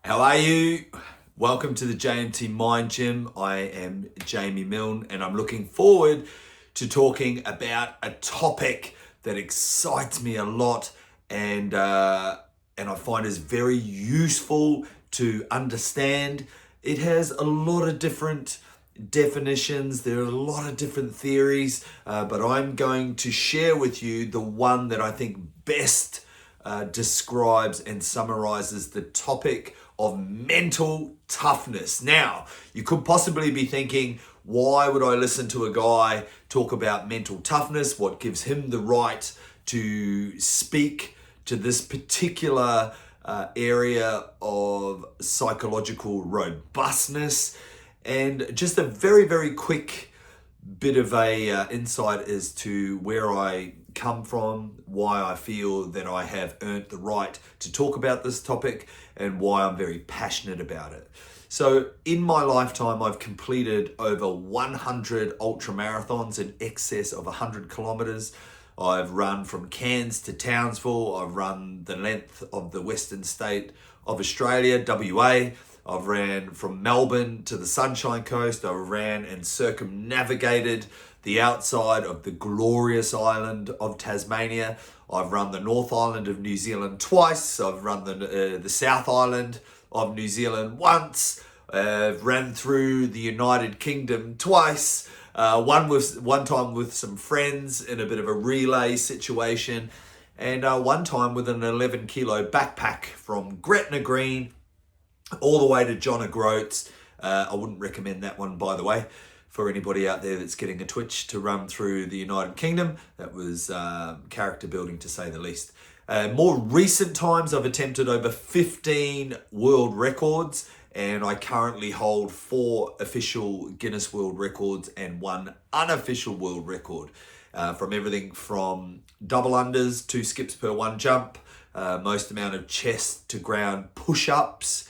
How are you? Welcome to the JMT Mind Gym. I am Jamie Milne and I'm looking forward to talking about a topic that excites me a lot and I find is very useful to understand. It has a lot of different definitions, there are a lot of different theories, but I'm going to share with you the one that I think best describes and summarizes the topic of mental toughness. Now, you could possibly be thinking, why would I listen to a guy talk about mental toughness? What gives him the right to speak to this particular area of psychological robustness? And just a very, very quick bit of a insight as to where I come from, why I feel that I have earned the right to talk about this topic, and why I'm very passionate about it. So in my lifetime, I've completed over 100 ultra marathons in excess of 100 kilometers. I've run from Cairns to Townsville. I've run the length of the western state of Australia, WA. I've ran from Melbourne to the Sunshine Coast. I ran and circumnavigated the outside of the glorious island of Tasmania. I've run the North Island of New Zealand twice. I've run the South Island of New Zealand once. I've ran through the United Kingdom twice. One time with some friends in a bit of a relay situation, and one time with an 11 kilo backpack from Gretna Green all the way to John O'Groats. I wouldn't recommend that one, by the way, for anybody out there that's getting a twitch to run through the United Kingdom. That was character building, to say the least. More recent times, I've attempted over 15 world records, and I currently hold 4 official Guinness World Records and 1 unofficial world record. From everything from double unders, 2 skips per 1 jump, most amount of chest to ground push-ups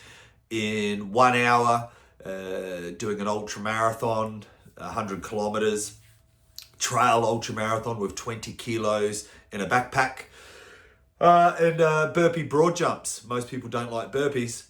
in 1 hour, doing an ultra marathon, 100 kilometers, trail ultra marathon with 20 kilos in a backpack, and burpee broad jumps. Most people don't like burpees,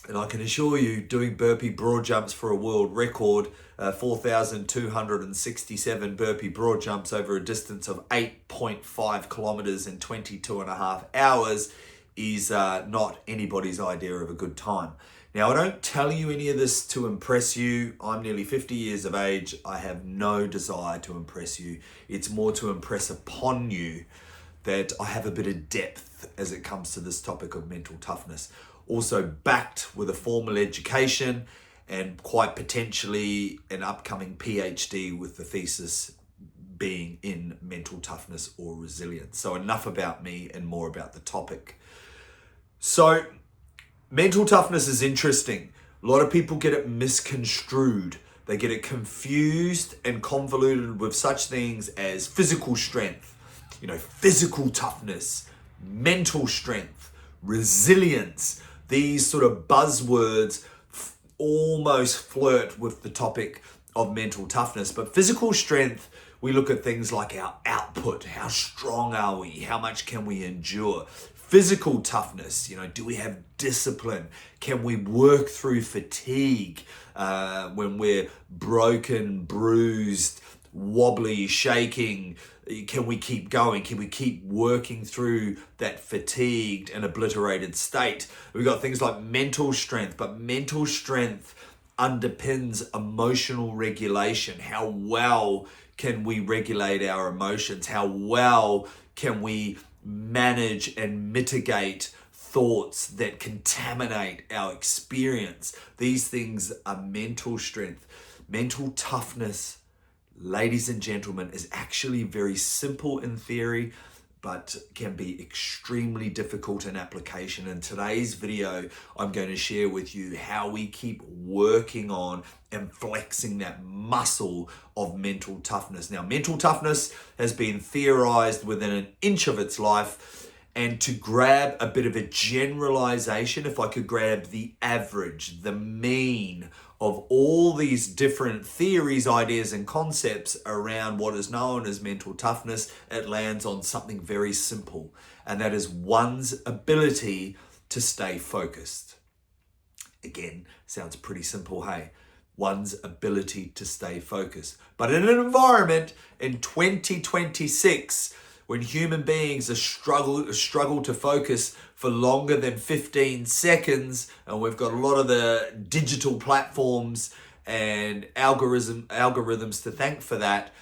and I can assure you, doing burpee broad jumps for a world record, 4,267 burpee broad jumps over a distance of 8.5 kilometers in 22 and a half hours is not anybody's idea of a good time. Now, I don't tell you any of this to impress you. I'm nearly 50 years of age. I have no desire to impress you. It's more to impress upon you that I have a bit of depth as it comes to this topic of mental toughness. Also backed with a formal education and quite potentially an upcoming PhD with the thesis being in mental toughness or resilience. So enough about me and more about the topic. So mental toughness is interesting. A lot of people get it misconstrued. They get it confused and convoluted with such things as physical strength, physical toughness, mental strength, resilience. These sort of buzzwords almost flirt with the topic of mental toughness. But physical strength, we look at things like our output. How strong are we? How much can we endure? Physical toughness, do we have discipline? Can we work through fatigue when we're broken, bruised, wobbly, shaking? Can we keep going? Can we keep working through that fatigued and obliterated state? We've got things like mental strength, but mental strength underpins emotional regulation. How well can we regulate our emotions? How well can we manage and mitigate thoughts that contaminate our experience? These things are mental strength. Mental toughness, ladies and gentlemen, is actually very simple in theory, but can be extremely difficult in application. In today's video, I'm going to share with you how we keep working on and flexing that muscle of mental toughness. Now, mental toughness has been theorized within an inch of its life. And to grab a bit of a generalization, if I could grab the average, the mean of all these different theories, ideas, and concepts around what is known as mental toughness, it lands on something very simple, and that is one's ability to stay focused. Again, sounds pretty simple, hey? One's ability to stay focused. But in an environment in 2026, when human beings struggle to focus for longer than 15 seconds, and we've got a lot of the digital platforms and algorithms to thank for that,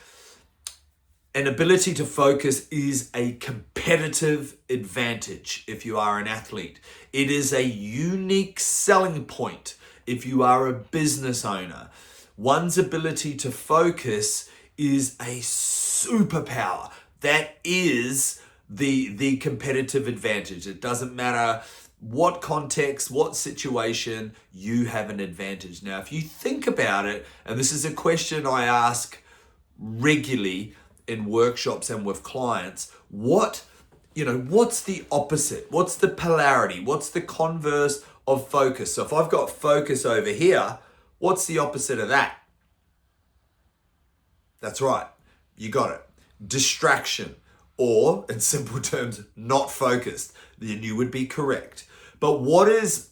an ability to focus is a competitive advantage if you are an athlete. It is a unique selling point if you are a business owner. One's ability to focus is a superpower. That is the competitive advantage. It doesn't matter what context, what situation, you have an advantage. Now, if you think about it, and this is a question I ask regularly in workshops and with clients, what's the opposite? What's the polarity? What's the converse of focus? So if I've got focus over here, what's the opposite of that? That's right. You got it. Distraction, or in simple terms, not focused. Then you would be correct. But what is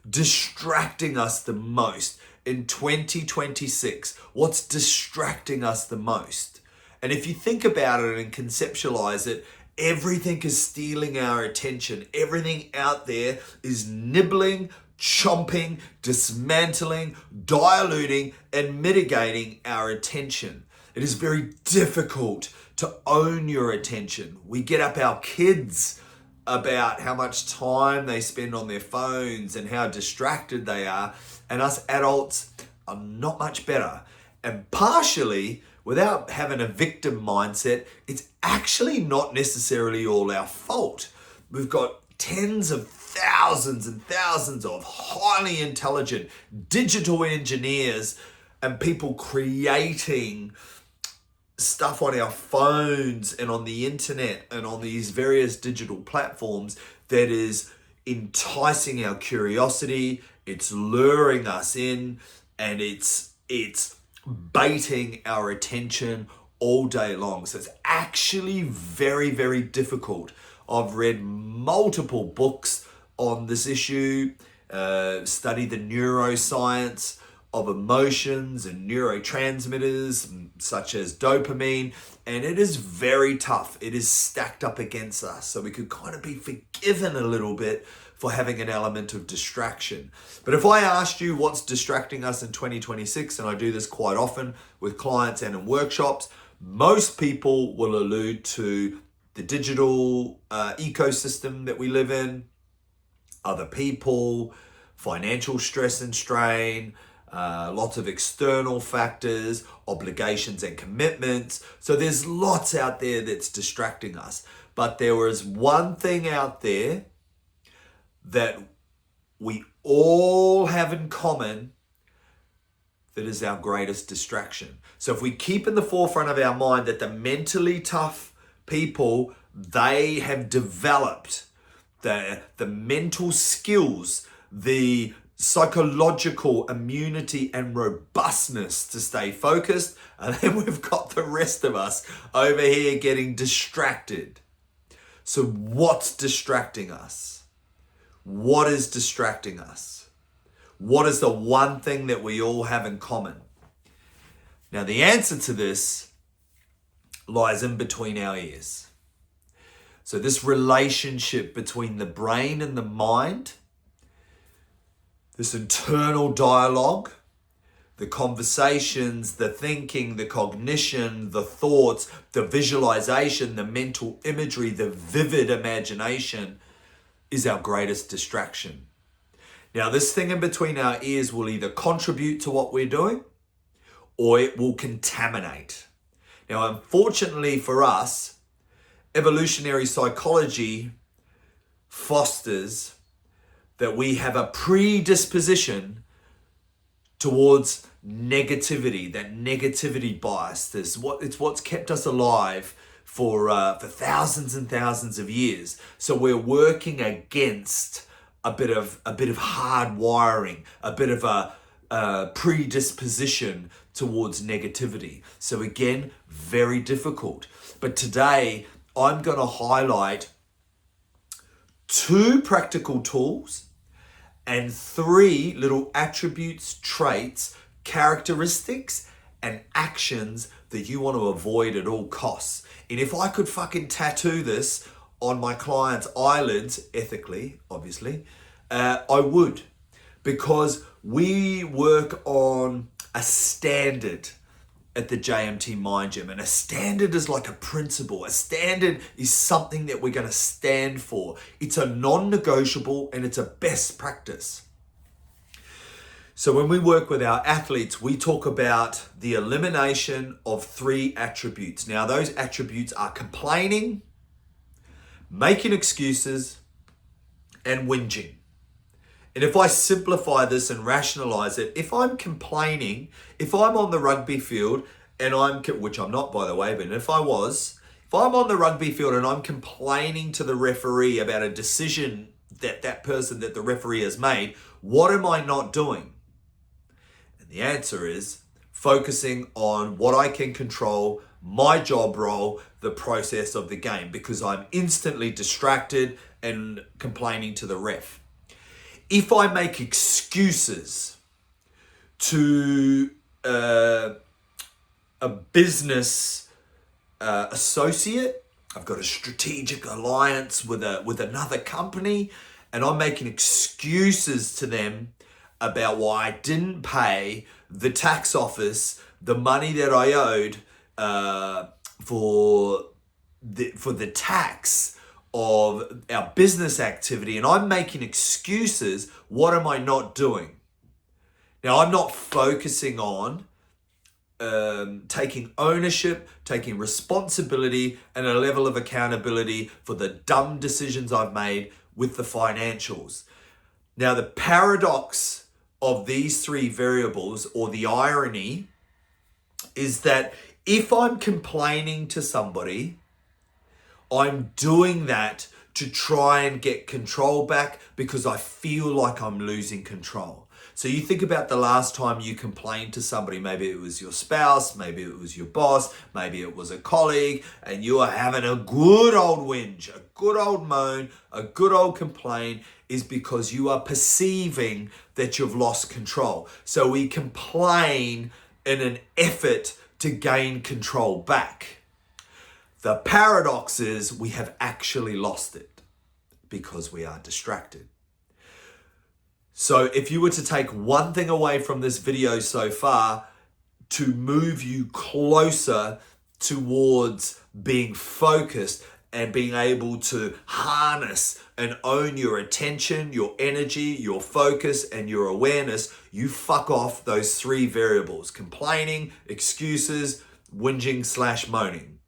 distracting us the most in 2026? What's distracting us the most? And if you think about it and conceptualize it, everything is stealing our attention. Everything out there is nibbling, chomping, dismantling, diluting, and mitigating our attention. It is very difficult to own your attention. We get up our kids about how much time they spend on their phones and how distracted they are, and us adults are not much better. And partially, without having a victim mindset, it's actually not necessarily all our fault. We've got tens of thousands and thousands of highly intelligent digital engineers and people creating stuff on our phones and on the internet and on these various digital platforms that is enticing our curiosity, it's luring us in, and it's baiting our attention all day long. So it's actually very, very difficult. I've read multiple books on this issue, studied the neuroscience of emotions and neurotransmitters such as dopamine, and it is very tough. It is stacked up against us, so we could kind of be forgiven a little bit for having an element of distraction. But if I asked you what's distracting us in 2026, and I do this quite often with clients and in workshops, most people will allude to the digital ecosystem that we live in, other people, financial stress and strain, lots of external factors, obligations and commitments. So there's lots out there that's distracting us. But there is one thing out there that we all have in common that is our greatest distraction. So if we keep in the forefront of our mind that the mentally tough people, they have developed the mental skills, the psychological immunity and robustness to stay focused, and then we've got the rest of us over here getting distracted. So what's distracting us? What is distracting us? What is the one thing that we all have in common? Now, the answer to this lies in between our ears. So this relationship between the brain and the mind, this internal dialogue, the conversations, the thinking, the cognition, the thoughts, the visualization, the mental imagery, the vivid imagination is our greatest distraction. Now, this thing in between our ears will either contribute to what we're doing or it will contaminate. Now, unfortunately for us, evolutionary psychology fosters that we have a predisposition towards negativity, that negativity bias. It's what's kept us alive for thousands and thousands of years. So we're working against a bit of hard wiring, a bit of a predisposition towards negativity. So again, very difficult. But today, I'm going to highlight 2 practical tools and 3 little attributes, traits, characteristics, and actions that you want to avoid at all costs. And if I could fucking tattoo this on my clients' eyelids, ethically, obviously, I would. Because we work on a standard at the JMT Mind Gym. And a standard is like a principle. A standard is something that we're going to stand for. It's a non-negotiable and it's a best practice. So when we work with our athletes, we talk about the elimination of 3 attributes. Now, those attributes are complaining, making excuses, and whinging. And if I simplify this and rationalize it, if I'm complaining, if I'm on the rugby field and which I'm not by the way, but if I'm on the rugby field and I'm complaining to the referee about a decision that the referee has made, what am I not doing? And the answer is focusing on what I can control, my job role, the process of the game, because I'm instantly distracted and complaining to the ref. If I make excuses to a business associate, I've got a strategic alliance with another company, and I'm making excuses to them about why I didn't pay the tax office the money that I owed for the tax of our business activity, and I'm making excuses, what am I not doing? Now, I'm not focusing on taking ownership, taking responsibility, and a level of accountability for the dumb decisions I've made with the financials. Now, the paradox of these 3 variables, or the irony, is that if I'm complaining to somebody, I'm doing that to try and get control back because I feel like I'm losing control. So you think about the last time you complained to somebody, maybe it was your spouse, maybe it was your boss, maybe it was a colleague, and you are having a good old whinge, a good old moan, a good old complaint, is because you are perceiving that you've lost control. So we complain in an effort to gain control back. The paradox is we have actually lost it because we are distracted. So if you were to take one thing away from this video so far to move you closer towards being focused and being able to harness and own your attention, your energy, your focus, and your awareness, you fuck off those 3 variables: complaining, excuses, whinging/moaning.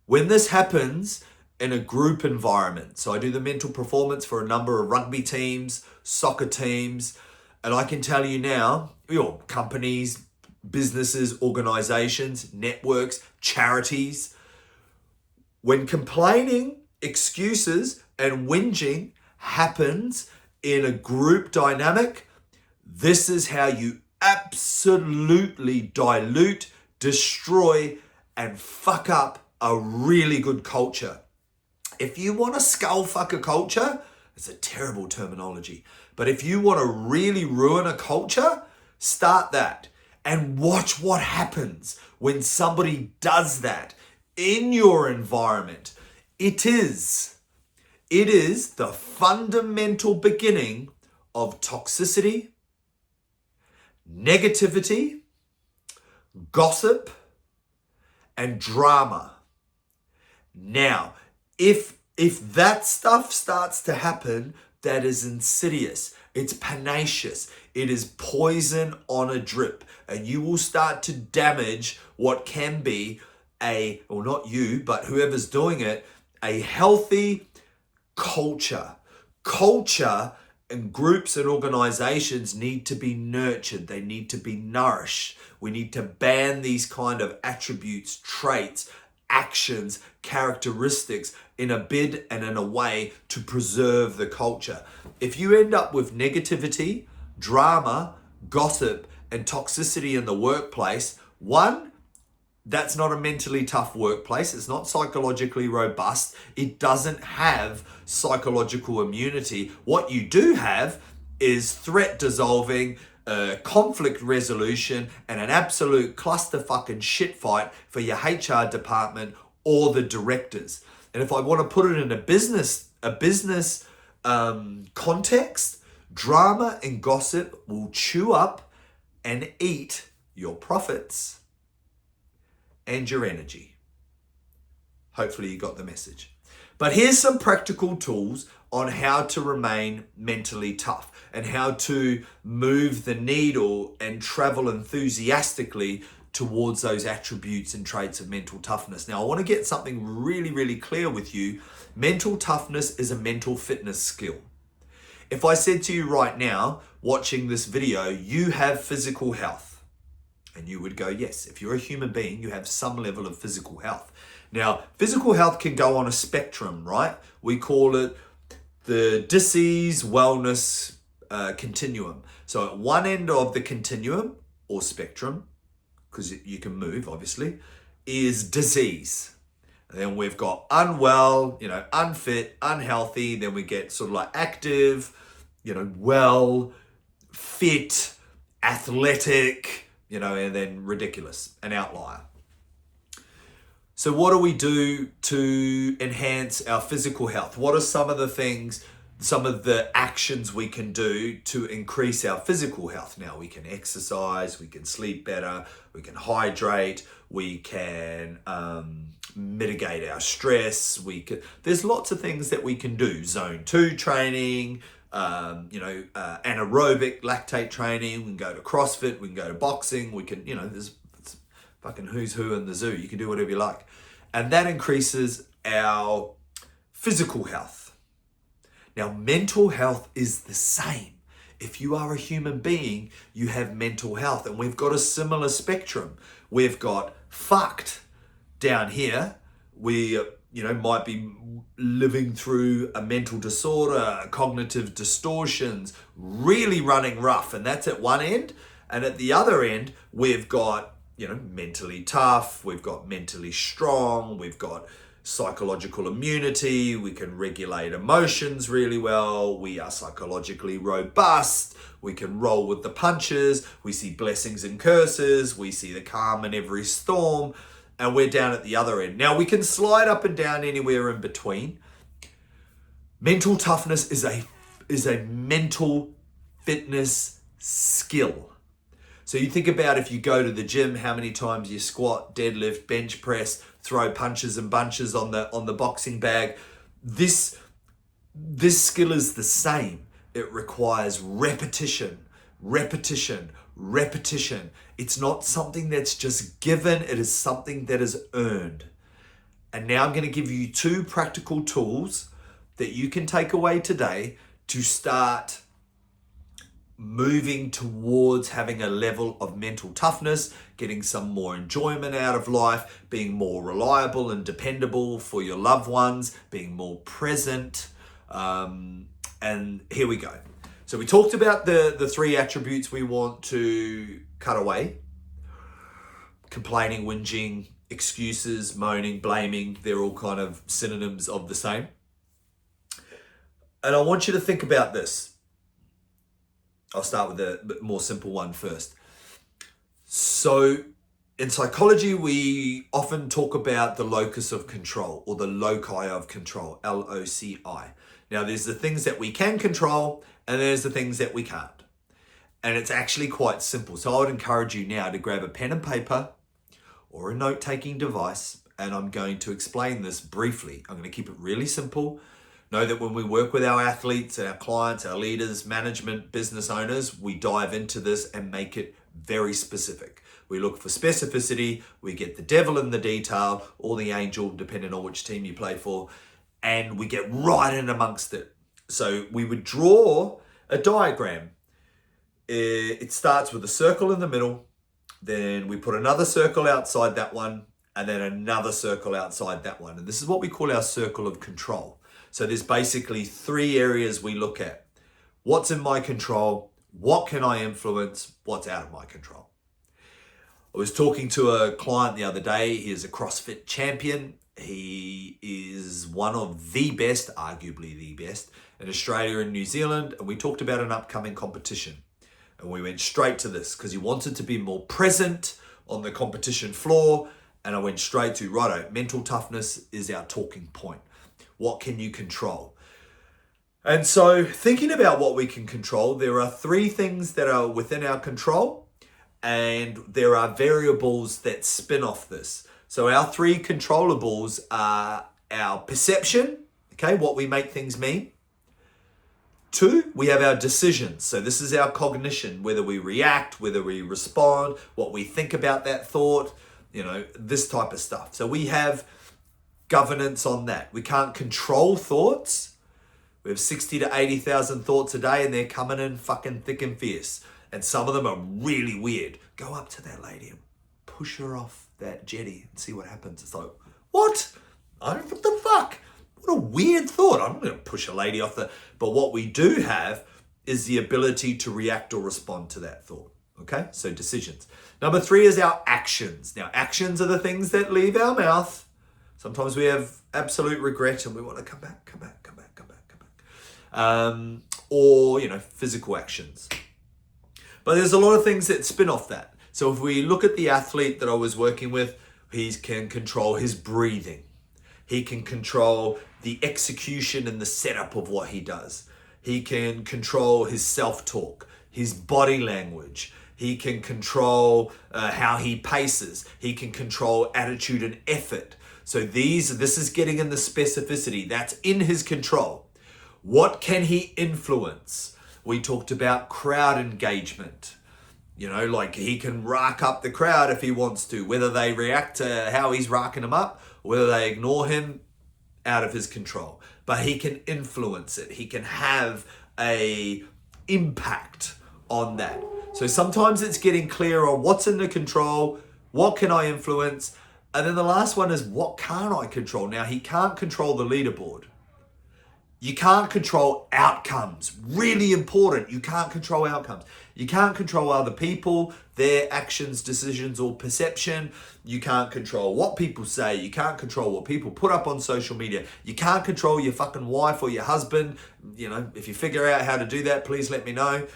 When this happens in a group environment, so I do the mental performance for a number of rugby teams, soccer teams, and I can tell you now, companies, businesses, organizations, networks, charities, when complaining, excuses, and whinging happens in a group dynamic, this is how you absolutely dilute, destroy, and fuck up a really good culture. If you want to skull fuck a culture, it's a terrible terminology, but if you want to really ruin a culture, start that and watch what happens when somebody does that in your environment. It is the fundamental beginning of toxicity, negativity, gossip, and drama. Now, if that stuff starts to happen, that is insidious. It's pernicious. It is poison on a drip, and you will start to damage what can be not you, but whoever's doing it, a healthy culture. Culture and groups and organizations need to be nurtured. They need to be nourished. We need to ban these kind of attributes, traits, actions, characteristics in a bid and in a way to preserve the culture. If you end up with negativity, drama, gossip, and toxicity in the workplace, one, that's not a mentally tough workplace. It's not psychologically robust. It doesn't have psychological immunity. What you do have is threat dissolving, conflict resolution, and an absolute clusterfucking shit fight for your HR department or the directors. And if I want to put it in a business context, drama and gossip will chew up and eat your profits and your energy. Hopefully you got the message. But here's some practical tools on how to remain mentally tough and how to move the needle and travel enthusiastically towards those attributes and traits of mental toughness. Now, I want to get something really, really clear with you. Mental toughness is a mental fitness skill. If I said to you right now, watching this video, you have physical health, and you would go, yes, if you're a human being, you have some level of physical health. Now, physical health can go on a spectrum, right? We call it the disease wellness continuum. So at one end of the continuum or spectrum, because you can move, obviously, is disease. And then we've got unwell, unfit, unhealthy. Then we get sort of like active, well, fit, athletic, and then ridiculous, an outlier. So what do we do to enhance our physical health? What are some of the actions we can do to increase our physical health? Now, we can exercise, we can sleep better, we can hydrate, we can mitigate our stress. There's lots of things that we can do. Zone 2 training, anaerobic lactate training. We can go to CrossFit, we can go to boxing, we can, there's fucking who's who in the zoo. You can do whatever you like. And that increases our physical health. Now, mental health is the same. If you are a human being, you have mental health. And we've got a similar spectrum. We've got fucked down here. We, might be living through a mental disorder, cognitive distortions, really running rough. And that's at one end. And at the other end, we've got mentally tough, we've got mentally strong, we've got psychological immunity, we can regulate emotions really well, we are psychologically robust, we can roll with the punches, we see blessings and curses, we see the calm in every storm, and we're down at the other end. Now, we can slide up and down anywhere in between. Mental toughness is a mental fitness skill. So you think about if you go to the gym, how many times you squat, deadlift, bench press, throw punches and bunches on the boxing bag. This skill is the same. It requires repetition. It's not something that's just given, it is something that is earned. And now I'm going to give you 2 practical tools that you can take away today to start moving towards having a level of mental toughness, getting some more enjoyment out of life, being more reliable and dependable for your loved ones, being more present. And here we go. So we talked about the 3 attributes we want to cut away. Complaining, whinging, excuses, moaning, blaming. They're all kind of synonyms of the same. And I want you to think about this. I'll start with the more simple one first. So in psychology, we often talk about the locus of control or the loci of control, LOCI. Now, there's the things that we can control and there's the things that we can't. And it's actually quite simple. So I would encourage you now to grab a pen and paper or a note-taking device, and I'm going to explain this briefly. I'm going to keep it really simple. Know that when we work with our athletes, our clients, our leaders, management, business owners, we dive into this and make it very specific. We look for specificity, we get the devil in the detail or the angel, depending on which team you play for, and we get right in amongst it. So we would draw a diagram. It starts with a circle in the middle, then we put another circle outside that one, and then another circle outside that one. And this is what we call our circle of control. So there's basically 3 areas we look at. What's in my control? What can I influence? What's out of my control? I was talking to a client the other day. He is a CrossFit champion. He is one of the best, arguably the best, in Australia and New Zealand, and we talked about an upcoming competition. And we went straight to this because he wanted to be more present on the competition floor. And I went straight to, righto, mental toughness is our talking point. What can you control? And so thinking about what we can control, there are 3 things that are within our control, and there are variables that spin off this. So our 3 controllables are our perception, okay, what we make things mean. 2, we have our decisions. So this is our cognition, whether we react, whether we respond, what we think about that thought, this type of stuff. So we have governance on that. We can't control thoughts. We have 60 to 80,000 thoughts a day, and they're coming in fucking thick and fierce. And some of them are really weird. Go up to that lady and push her off that jetty and see what happens. It's like, what? What the fuck? What a weird thought. I'm not going to push a lady off the... But what we do have is the ability to react or respond to that thought. Okay? So decisions. Number 3 is our actions. Now, actions are the things that leave our mouth. Sometimes we have absolute regret and we want to come back. Or, physical actions. But there's a lot of things that spin off that. So if we look at the athlete that I was working with, he can control his breathing. He can control the execution and the setup of what he does. He can control his self-talk, his body language. He can control how he paces. He can control attitude and effort. So this is getting in the specificity. That's in his control. What can he influence? We talked about crowd engagement. Like he can rack up the crowd if he wants to, whether they react to how he's racking them up, or whether they ignore him, out of his control. But he can influence it. He can have a impact on that. So sometimes it's getting clear on what's in the control, what can I influence, and then the last one is what can't I control? Now, he can't control the leaderboard. You can't control outcomes. Really important. You can't control outcomes. You can't control other people, their actions, decisions, or perception. You can't control what people say. You can't control what people put up on social media. You can't control your fucking wife or your husband. If you figure out how to do that, please let me know.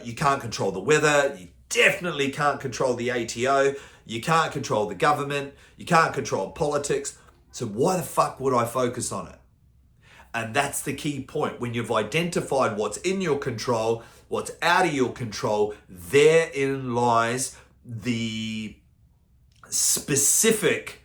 You can't control the weather. You definitely can't control the ATO. You can't control the government. You can't control politics. So why the fuck would I focus on it? And that's the key point. When you've identified what's in your control, what's out of your control, therein lies the specific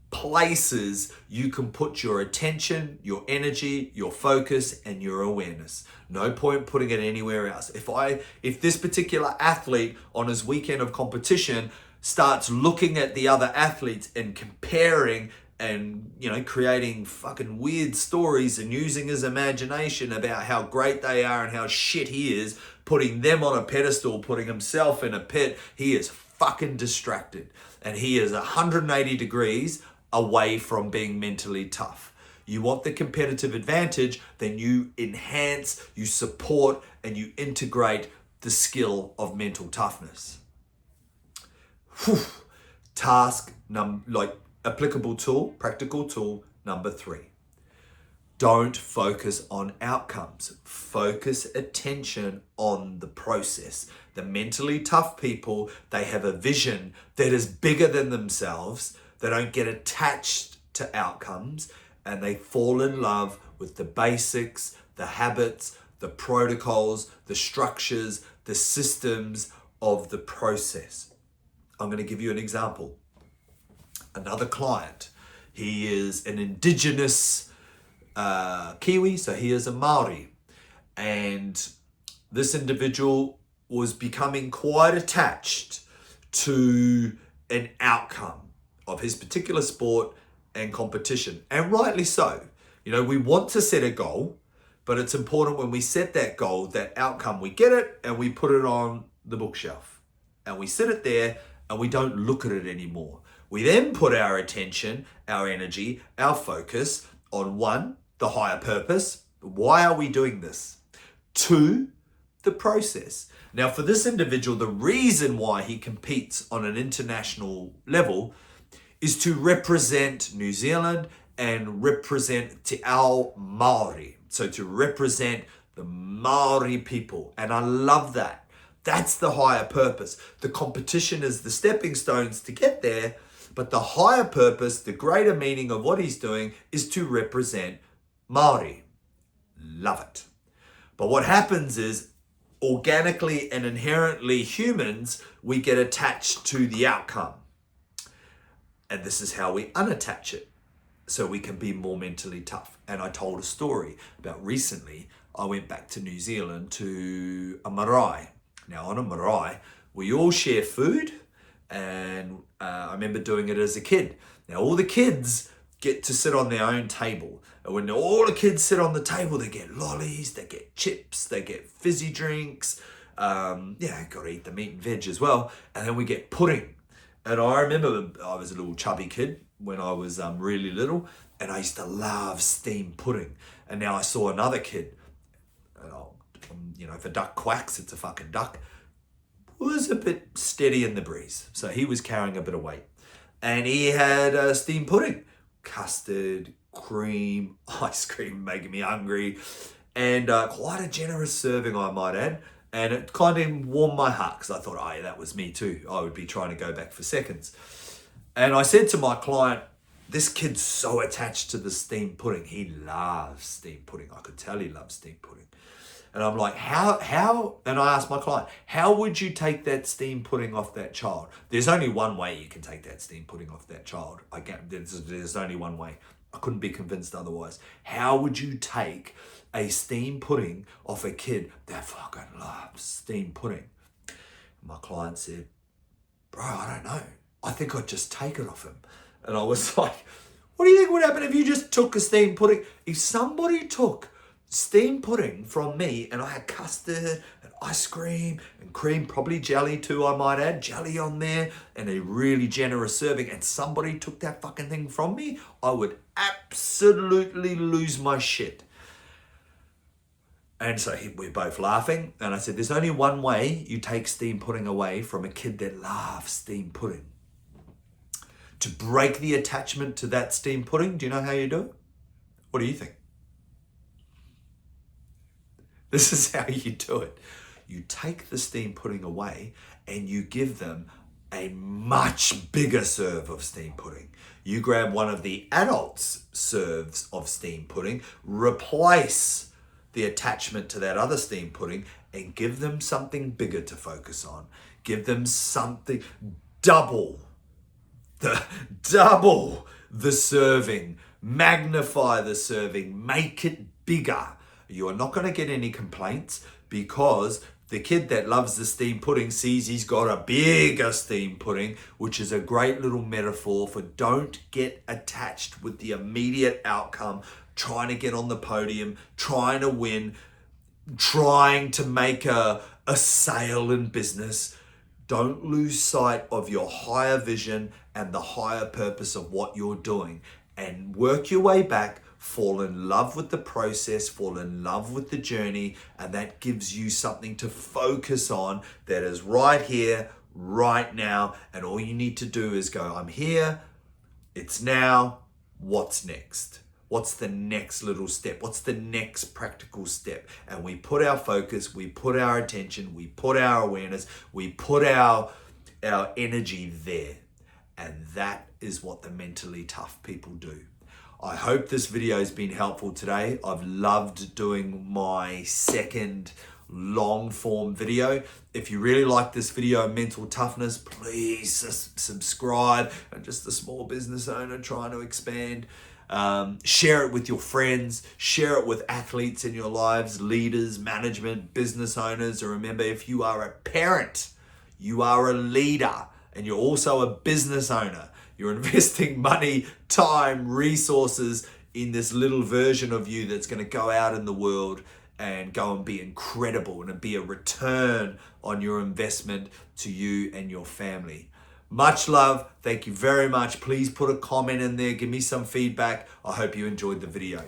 places you can put your attention, your energy, your focus, and your awareness. No point putting it anywhere else. If this particular athlete on his weekend of competition starts looking at the other athletes and comparing and creating fucking weird stories and using his imagination about how great they are and how shit he is, putting them on a pedestal, putting himself in a pit, he is fucking distracted. And he is 180 degrees away from being mentally tough. You want the competitive advantage, then you enhance, you support, and you integrate the skill of mental toughness. Applicable tool, practical tool number 3. Don't focus on outcomes. Focus attention on the process. The mentally tough people, they have a vision that is bigger than themselves. They don't get attached to outcomes, and they fall in love with the basics, the habits, the protocols, the structures, the systems of the process. I'm going to give you an example. Another client, he is an indigenous Kiwi, so he is a Maori, and this individual was becoming quite attached to an outcome of his particular sport and competition, and rightly so. We want to set a goal, but it's important when we set that goal, that outcome, we get it and we put it on the bookshelf and we sit it there and we don't look at it anymore. We then put our attention, our energy, our focus on 1, the higher purpose. Why are we doing this? 2, the process. Now, for this individual, the reason why he competes on an international level is to represent New Zealand and represent Te Ao Māori. So to represent the Maori people. And I love that. That's the higher purpose. The competition is the stepping stones to get there, but the higher purpose, the greater meaning of what he's doing is to represent Maori. Love it. But what happens is, organically and inherently humans, we get attached to the outcome. And this is how we unattach it, so we can be more mentally tough. And I told a story about recently, I went back to New Zealand to a marae. Now on a marae, we all share food, and I remember doing it as a kid. Now all the kids get to sit on their own table. And when all the kids sit on the table, they get lollies, they get chips, they get fizzy drinks. Got to eat the meat and veg as well. And then we get pudding. And I remember I was a little chubby kid when I was really little, and I used to love steamed pudding. And now I saw another kid, and if a duck quacks, it's a fucking duck, was a bit steady in the breeze. So he was carrying a bit of weight. And he had steamed pudding, custard, cream, ice cream, making me hungry, and quite a generous serving, I might add. And it kind of warmed my heart, because I thought, oh yeah, that was me too. I would be trying to go back for seconds. And I said to my client, this kid's so attached to the steamed pudding. He loves steamed pudding. I could tell he loves steamed pudding. And I'm like, how? And I asked my client, how would you take that steamed pudding off that child? There's only one way you can take that steamed pudding off that child. There's only one way. I couldn't be convinced otherwise. How would you take a steamed pudding off a kid that fucking loves steamed pudding? My client said, bro, I don't know. I think I'd just take it off him. And I was like, what do you think would happen if you just took a steamed pudding? If somebody took steamed pudding from me and I had custard and ice cream and cream, probably jelly too, I might add, jelly on there, and a really generous serving, and somebody took that fucking thing from me, I would absolutely lose my shit. And so we're both laughing, and I said, there's only one way you take steamed pudding away from a kid that loves steamed pudding. To break the attachment to that steamed pudding, do you know how you do it? What do you think? This is how you do it. You take the steamed pudding away and you give them a much bigger serve of steamed pudding. You grab one of the adults' serves of steamed pudding, replace the attachment to that other steamed pudding, and give them something bigger to focus on. Give them something, double the serving, magnify the serving, make it bigger. You are not going to get any complaints, because the kid that loves the steamed pudding sees he's got a bigger steamed pudding, which is a great little metaphor for don't get attached with the immediate outcome, trying to get on the podium, trying to win, trying to make a sale in business. Don't lose sight of your higher vision and the higher purpose of what you're doing, and work your way back. Fall in love with the process, fall in love with the journey, and that gives you something to focus on that is right here, right now, and all you need to do is go, I'm here, it's now, what's next? What's the next little step? What's the next practical step? And we put our focus, we put our attention, we put our awareness, we put our energy there. And that is what the mentally tough people do. I hope this video has been helpful today. I've loved doing my second long form video. If you really like this video, mental toughness, please subscribe. I'm just a small business owner trying to expand. Share it with your friends, share it with athletes in your lives, leaders, management, business owners. And remember, if you are a parent, you are a leader, and you're also a business owner. You're investing money, time, resources in this little version of you that's going to go out in the world and go and be incredible and be a return on your investment to you and your family. Much love. Thank you very much. Please put a comment in there. Give me some feedback. I hope you enjoyed the video.